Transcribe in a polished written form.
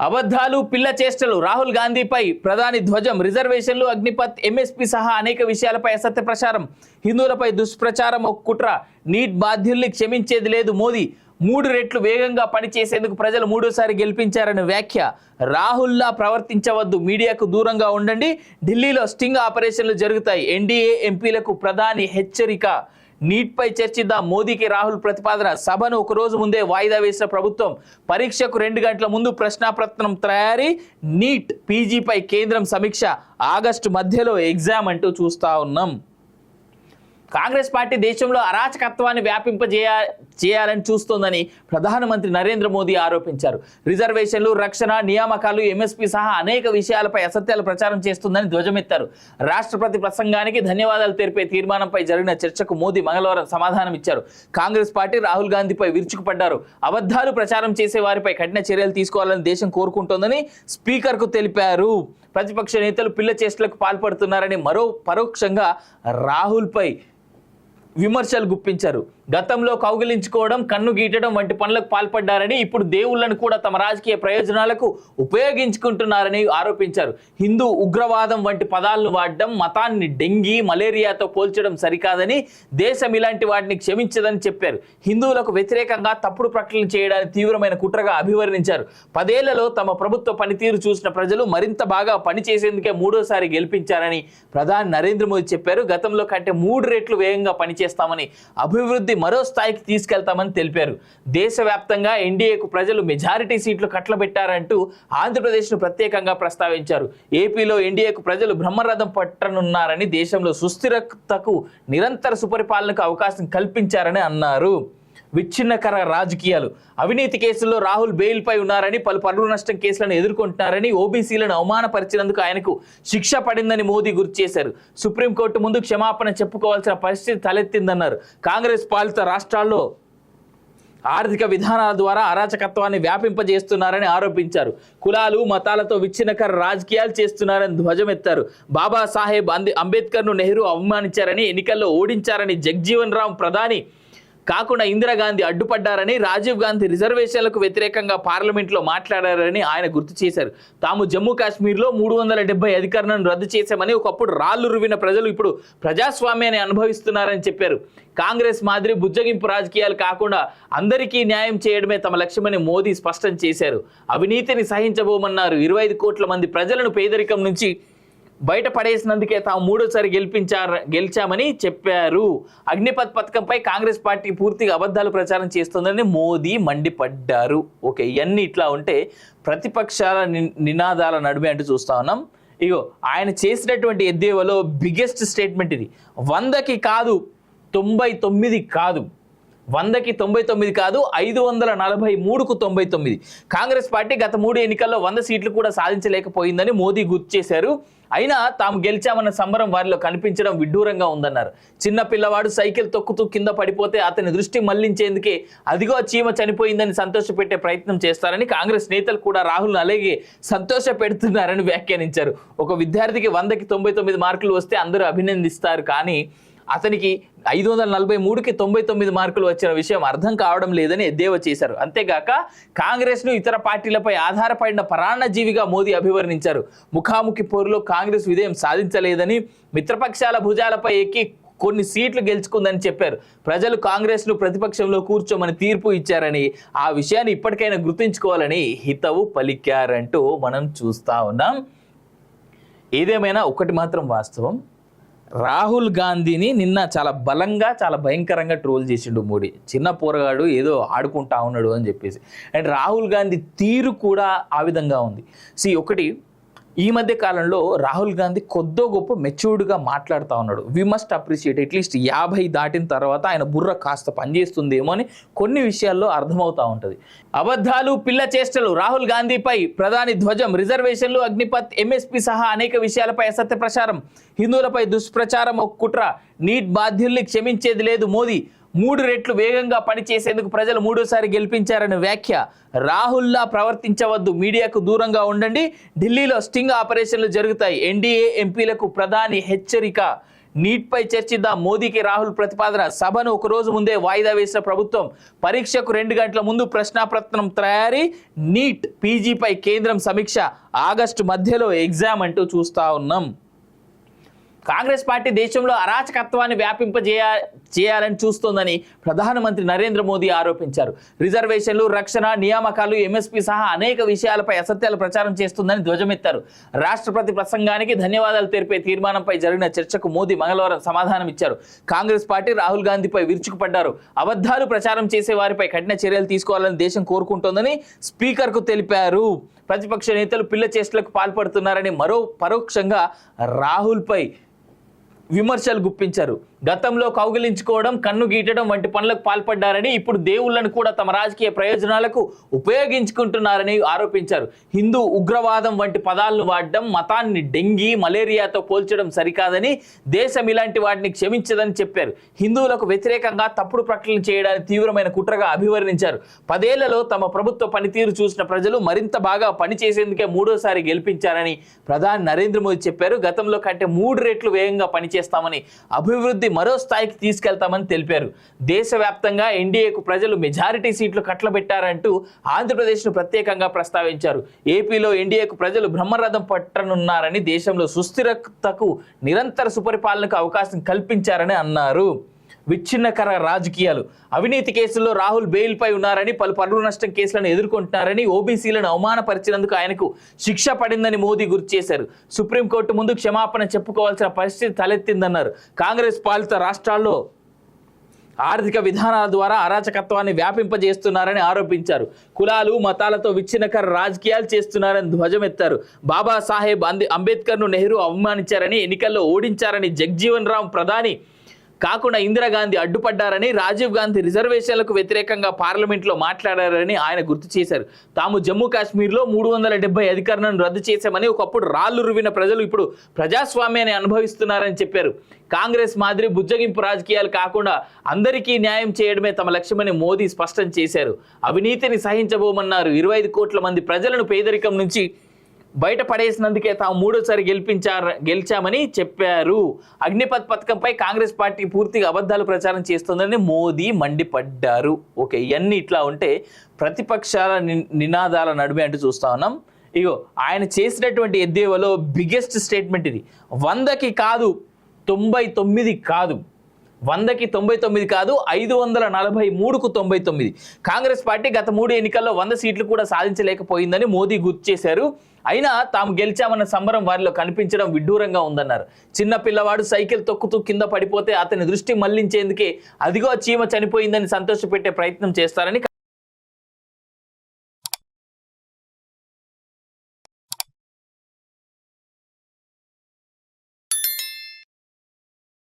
అబద్ధాలు పిల్ల చేష్టలు రాహుల్ గాంధీపై ప్రధాని ధ్వజం రిజర్వేషన్లు అగ్నిపత్ ఎంఎస్పీ సహా అనేక విషయాలపై అసత్య ప్రచారం హిందువులపై దుష్ప్రచారం ఒక కుట్ర నీట్ బాధ్యుల్ని క్షమించేది లేదు మోదీ 3 రెట్లు వేగంగా పనిచేసేందుకు ప్రజలు మూడోసారి గెలిపించారని వ్యాఖ్య రాహుల్లా ప్రవర్తించవద్దు మీడియాకు దూరంగా ఉండండి ఢిల్లీలో స్టింగ్ ఆపరేషన్లు జరుగుతాయి ఎన్డీఏ ఎంపీలకు ప్రధాని హెచ్చరిక నీట్ పై చర్చిద్దాం మోదీకి రాహుల్ ప్రతిపాదన సభను ఒక రోజు ముందే వాయిదా వేసిన ప్రభుత్వం పరీక్షకు 2 గంటల ముందు ప్రశ్నాపత్రం తయారీ నీట్ పీజీపై కేంద్రం సమీక్ష ఆగస్టు మధ్యలో ఎగ్జామ్ అంటూ చూస్తా ఉన్నాం కాంగ్రెస్ పార్టీ దేశంలో అరాచకత్వాన్ని వ్యాపింపజేయాలని చూస్తోందని ప్రధానమంత్రి నరేంద్ర మోదీ ఆరోపించారు రిజర్వేషన్లు రక్షణ నియామకాలు ఎంఎస్పీ సహా అనేక విషయాలపై అసత్యాలు ప్రచారం చేస్తుందని ధ్వజమెత్తారు రాష్ట్రపతి ప్రసంగానికి ధన్యవాదాలు తెలిపే తీర్మానంపై జరిగిన చర్చకు మోదీ మంగళవారం సమాధానం ఇచ్చారు కాంగ్రెస్ పార్టీ రాహుల్ గాంధీపై విరుచుకుపడ్డారు అబద్ధాలు ప్రచారం చేసే వారిపై కఠిన చర్యలు తీసుకోవాలని దేశం కోరుకుంటోందని స్పీకర్కు తెలిపారు ప్రతిపక్ష నేతలు పిల్ల చేష్టలకు పాల్పడుతున్నారని పరోక్షంగా రాహుల్పై విమర్శలు గుప్పించారు గతంలో కౌగిలించుకోవడం కన్ను గీటడం వంటి పనులకు పాల్పడ్డారని ఇప్పుడు దేవుళ్లను కూడా తమ రాజకీయ ప్రయోజనాలకు ఉపయోగించుకుంటున్నారని ఆరోపించారు హిందూ ఉగ్రవాదం వంటి పదాలను వాడడం మతాన్ని డెంగీ మలేరియాతో పోల్చడం సరికాదని దేశం ఇలాంటి వాటిని క్షమించదని చెప్పారు హిందువులకు వ్యతిరేకంగా తప్పుడు ప్రకటనలు చేయడానికి తీవ్రమైన కుట్రగా అభివర్ణించారు 10 ఏళ్లలో తమ ప్రభుత్వ పనితీరు చూసిన ప్రజలు మరింత బాగా పనిచేసేందుకే మూడోసారి గెలిపించారని ప్రధాని నరేంద్ర మోదీ చెప్పారు గతంలో కంటే 3 రెట్లు వేగంగా పనిచేస్తామని అభివృద్ధి మరో స్థాయికి తీసుకెళ్తామని తెలిపారు దేశవ్యాప్తంగా ఎన్డీఏకు ప్రజలు మెజారిటీ సీట్లు కట్టబెట్టారంటూ ఆంధ్రప్రదేశ్ను ప్రత్యేకంగా ప్రస్తావించారు ఏపీలో ఎన్డీఏకు ప్రజలు బ్రహ్మరథం పట్టనున్నారని దేశంలో సుస్థిరతకు నిరంతర సుపరిపాలనకు అవకాశం కల్పించారని అన్నారు విచ్ఛిన్నకర రాజకీయాలు అవినీతి కేసుల్లో రాహుల్ బెయిల్పై ఉన్నారని పలు పరువు నష్టం కేసులను ఎదుర్కొంటున్నారని ఓబీసీలను అవమానపరిచినందుకు ఆయనకు శిక్ష పడిందని మోదీ గుర్తు చేశారు సుప్రీంకోర్టు ముందు క్షమాపణ చెప్పుకోవాల్సిన పరిస్థితి తలెత్తిందన్నారు కాంగ్రెస్ పాలిత రాష్ట్రాల్లో ఆర్థిక విధానాల ద్వారా అరాచకత్వాన్ని వ్యాపింపజేస్తున్నారని ఆరోపించారు కులాలు మతాలతో విచ్ఛిన్నకర రాజకీయాలు చేస్తున్నారని ధ్వజమెత్తారు బాబాసాహెబ్ అంబేద్కర్ను నెహ్రూ అవమానించారని ఎన్నికల్లో ఓడించారని జగ్జీవన్ రామ్ ప్రధాని కాకుండా ఇందిరాగాంధీ అడ్డుపడ్డారని రాజీవ్ గాంధీ రిజర్వేషన్లకు వ్యతిరేకంగా పార్లమెంట్లో మాట్లాడారని ఆయన గుర్తు చేశారు తాము జమ్మూ కాశ్మీర్లో 370 అధికారులను రద్దు చేశామని ఒకప్పుడు రాళ్లు రువిన ప్రజలు ఇప్పుడు ప్రజాస్వామ్యాన్ని అనుభవిస్తున్నారని చెప్పారు కాంగ్రెస్ మాదిరి బుజ్జగింపు రాజకీయాలు కాకుండా అందరికీ న్యాయం చేయడమే తమ లక్ష్యమని మోదీ స్పష్టం చేశారు అవినీతిని సహించబోమన్నారు 25 కోట్ల మంది ప్రజలను పేదరికం నుంచి బయట పడేసినందుకే తాము మూడోసారి గెలిచామని చెప్పారు అగ్నిపత్ పథకంపై కాంగ్రెస్ పార్టీ పూర్తిగా అబద్ధాలు ప్రచారం చేస్తుందని మోదీ మండిపడ్డారు ఓకే ఇవన్నీ ఇట్లా ఉంటే ప్రతిపక్షాల నినాదాల నడుమే అంటూ చూస్తా ఉన్నాం ఇగో ఆయన చేసినటువంటి ఎద్దేవాలో బిగ్గెస్ట్ స్టేట్మెంట్ ఇది 100కి కాదు 99 కాదు 100కి 99 కాదు 543కు 99 కాంగ్రెస్ పార్టీ గత 3 ఎన్నికల్లో 100 సీట్లు కూడా సాధించలేకపోయిందని మోదీ గుర్తు చేశారు అయినా తాము గెలిచామన్న సంబరం వారిలో కనిపించడం విడ్డూరంగా ఉందన్నారు చిన్న పిల్లవాడు సైకిల్ తొక్కుతూ కింద పడిపోతే అతని దృష్టి మళ్లించేందుకే అదిగో చీమ చనిపోయిందని సంతోషపెట్టే ప్రయత్నం చేస్తారని కాంగ్రెస్ నేతలు కూడా రాహుల్ను అలాగే సంతోష పెడుతున్నారని వ్యాఖ్యానించారు ఒక విద్యార్థికి 100కి 99 మార్కులు వస్తే అందరూ అభినందిస్తారు కానీ అతనికి 543కి 99 మార్కులు వచ్చిన విషయం అర్థం కావడం లేదని ఎద్దేవా చేశారు అంతేగాక కాంగ్రెస్ను ఇతర పార్టీలపై ఆధారపడిన పరాన్నజీవిగా మోదీ అభివర్ణించారు ముఖాముఖి పోరులో కాంగ్రెస్ విజయం సాధించలేదని మిత్రపక్షాల భుజాలపై ఎక్కి కొన్ని సీట్లు గెలుచుకుందని చెప్పారు ప్రజలు కాంగ్రెస్ను ప్రతిపక్షంలో కూర్చోమని తీర్పు ఇచ్చారని ఆ విషయాన్ని ఇప్పటికైనా గుర్తుంచుకోవాలని హితవు పలికారంటూ మనం చూస్తా ఉన్నాం ఏదేమైనా ఒకటి మాత్రం వాస్తవం రాహుల్ గాంధీని నిన్న చాలా బలంగా చాలా భయంకరంగా ట్రోల్ చేసిండు మోడీ చిన్న పోరగాడు ఏదో ఆడుకుంటా ఉన్నాడు అని చెప్పేసి అండ్ రాహుల్ గాంధీ తీరు కూడా ఆ విధంగా ఉంది ఒకటి ఈ మధ్య కాలంలో రాహుల్ గాంధీ కొద్దో గొప్ప మెచ్యూర్డ్గా మాట్లాడుతూ ఉన్నాడు వి మస్ట్ అప్రిషియేట్ అట్లీస్ట్ 50 దాటిన తర్వాత ఆయన బుర్ర కాస్త పనిచేస్తుందేమో అని కొన్ని విషయాల్లో అర్థమవుతూ ఉంటుంది అబద్ధాలు పిల్ల చేష్టలు రాహుల్ గాంధీపై ప్రధాని ధ్వజం రిజర్వేషన్లు అగ్నిపత్ ఎంఎస్పీ సహా అనేక విషయాలపై అసత్య ప్రచారం హిందువులపై దుష్ప్రచారం ఒక కుట్ర నీట్ బాధ్యుల్ని క్షమించేది లేదు మోదీ 3 రెట్లు వేగంగా పనిచేసేందుకు ప్రజలు మూడోసారి గెలిపించారని వ్యాఖ్య రాహుల్లా ప్రవర్తించవద్దు మీడియాకు దూరంగా ఉండండి ఢిల్లీలో స్టింగ్ ఆపరేషన్లు జరుగుతాయి ఎన్డీఏ ఎంపీలకు ప్రధాని హెచ్చరిక నీట్పై చర్చిద్దాం, మోదీకి రాహుల్ ప్రతిపాదన. సభను ఒక రోజు ముందే వాయిదా వేసిన ప్రభుత్వం. పరీక్షకు 2 గంటల ముందు ప్రశ్నాపత్రం తయారీ. నీట్ పీజీపై కేంద్రం సమీక్ష. ఆగస్టు మధ్యలో ఎగ్జామ్ అంటూ చూస్తా ఉన్నాం. కాంగ్రెస్ పార్టీ దేశంలో అరాచకత్వాన్ని చేయాలని చూస్తోందని ప్రధానమంత్రి నరేంద్ర మోదీ ఆరోపించారు. రిజర్వేషన్లు, రక్షణ, నియామకాలు, ఎంఎస్పీ సహా అనేక విషయాలపై అసత్యాలు ప్రచారం చేస్తుందని ధ్వజమెత్తారు. రాష్ట్రపతి ప్రసంగానికి ధన్యవాదాలు తెలిపే తీర్మానంపై జరిగిన చర్చకు మోదీ మంగళవారం సమాధానం ఇచ్చారు. కాంగ్రెస్ పార్టీ రాహుల్ గాంధీపై విరుచుకుపడ్డారు. అబద్ధాలు ప్రచారం చేసే వారిపై కఠిన చర్యలు తీసుకోవాలని దేశం కోరుకుంటోందని స్పీకర్కు తెలిపారు. ప్రతిపక్ష నేతలు పిల్ల చేష్టలకు పాల్పడుతున్నారని పరోక్షంగా రాహుల్పై విమర్శలు గుప్పించారు. గతంలో కౌగిలించుకోవడం, కన్ను గీటడం వంటి పనులకు పాల్పడ్డారని, ఇప్పుడు దేవుళ్లను కూడా తమ రాజకీయ ప్రయోజనాలకు ఉపయోగించుకుంటున్నారని ఆరోపించారు. హిందూ ఉగ్రవాదం వంటి పదాలను వాడడం, మతాన్ని డెంగీ, మలేరియాతో పోల్చడం సరికాదని, దేశం ఇలాంటి వాటిని క్షమించదని చెప్పారు. హిందువులకు వ్యతిరేకంగా తప్పుడు ప్రకటనలు చేయడానికి తీవ్రమైన కుట్రగా అభివర్ణించారు. 10 ఏళ్లలో తమ ప్రభుత్వ పనితీరు చూసిన ప్రజలు మరింత బాగా పనిచేసేందుకే 3వ సారి గెలిపించారని ప్రధాని నరేంద్ర మోదీ చెప్పారు. గతంలో కంటే 3 రెట్లు వేగంగా పనిచేస్తామని, అభివృద్ధి మరో స్థాయికి తీసుకెళ్తామని తెలిపారు. దేశవ్యాప్తంగా ఎన్డీఏకు ప్రజలు మెజారిటీ సీట్లు కట్టబెట్టారంటూ ఆంధ్రప్రదేశ్ను ప్రత్యేకంగా ప్రస్తావించారు. ఏపీలో ఎన్డీఏకు ప్రజలు బ్రహ్మరథం పట్టనున్నారని, దేశంలో సుస్థిరతకు, నిరంతర సుపరిపాలనకు అవకాశం కల్పించారని అన్నారు. విచ్ఛిన్నకర రాజకీయాలు. అవినీతి కేసుల్లో రాహుల్ బెయిల్పై ఉన్నారని, పలు పరువు నష్టం కేసులను ఎదుర్కొంటున్నారని, ఓబీసీలను అవమానపరిచినందుకు ఆయనకు శిక్ష పడిందని మోదీ గుర్తు చేశారు. సుప్రీంకోర్టు ముందు క్షమాపణ చెప్పుకోవాల్సిన పరిస్థితి తలెత్తిందన్నారు. కాంగ్రెస్ పాలిత రాష్ట్రాల్లో ఆర్థిక విధానాల ద్వారా అరాచకత్వాన్ని వ్యాపింపజేస్తున్నారని ఆరోపించారు. కులాలు, మతాలతో విచ్ఛిన్నకర రాజకీయాలు చేస్తున్నారని ధ్వజమెత్తారు. బాబాసాహెబ్ అంబేద్కర్ను నెహ్రూ అవమానించారని, ఎన్నికల్లో ఓడించారని, జగ్జీవన్ రామ్ ప్రధాని కాకుండా ఇందిరాగాంధీ అడ్డుపడ్డారని, రాజీవ్ గాంధీ రిజర్వేషన్లకు వ్యతిరేకంగా పార్లమెంట్లో మాట్లాడారని ఆయన గుర్తు చేశారు. తాము జమ్మూ కాశ్మీర్లో 370 అధికారులను రద్దు చేశామని, ఒకప్పుడు రాళ్లు రువిన ప్రజలు ఇప్పుడు ప్రజాస్వామ్యాన్ని అనుభవిస్తున్నారని చెప్పారు. కాంగ్రెస్ మాదిరి బుజ్జగింపు రాజకీయాలు కాకుండా అందరికీ న్యాయం చేయడమే తమ లక్ష్యమని మోదీ స్పష్టం చేశారు. అవినీతిని సహించబోమన్నారు. 25 కోట్ల మంది ప్రజలను పేదరికం నుంచి బయట పడేసినందుకే తాము 3వ సారి గెలిచామని చెప్పారు. అగ్నిపథ్ పథకంపై కాంగ్రెస్ పార్టీ పూర్తిగా అబద్ధాలు ప్రచారం చేస్తోందని మోదీ మండిపడ్డారు. ఓకే, ఇవన్నీ ఇట్లా ఉంటే ప్రతిపక్షాల నినాదాల నడుమే అంటూ చూస్తా ఉన్నాం. ఇగో ఆయన చేసినటువంటి ఎద్దేవాలో బిగ్గెస్ట్ స్టేట్మెంట్ ఇది. 100కి కాదు, 99 కాదు, 100కి 99 కాదు, 543కు 99. కాంగ్రెస్ పార్టీ గత 3 ఎన్నికల్లో 100 సీట్లు కూడా సాధించలేకపోయిందని మోదీ గుర్తు చేశారు. అయినా తాము గెలిచామన్న సంబరం వారిలో కనిపించడం విడ్డూరంగా ఉందన్నారు. చిన్న పిల్లవాడు సైకిల్ తొక్కుతూ కింద పడిపోతే అతని దృష్టి మళ్లించేందుకే అదిగో చీమ చనిపోయిందని సంతోషపెట్టే ప్రయత్నం చేస్తారని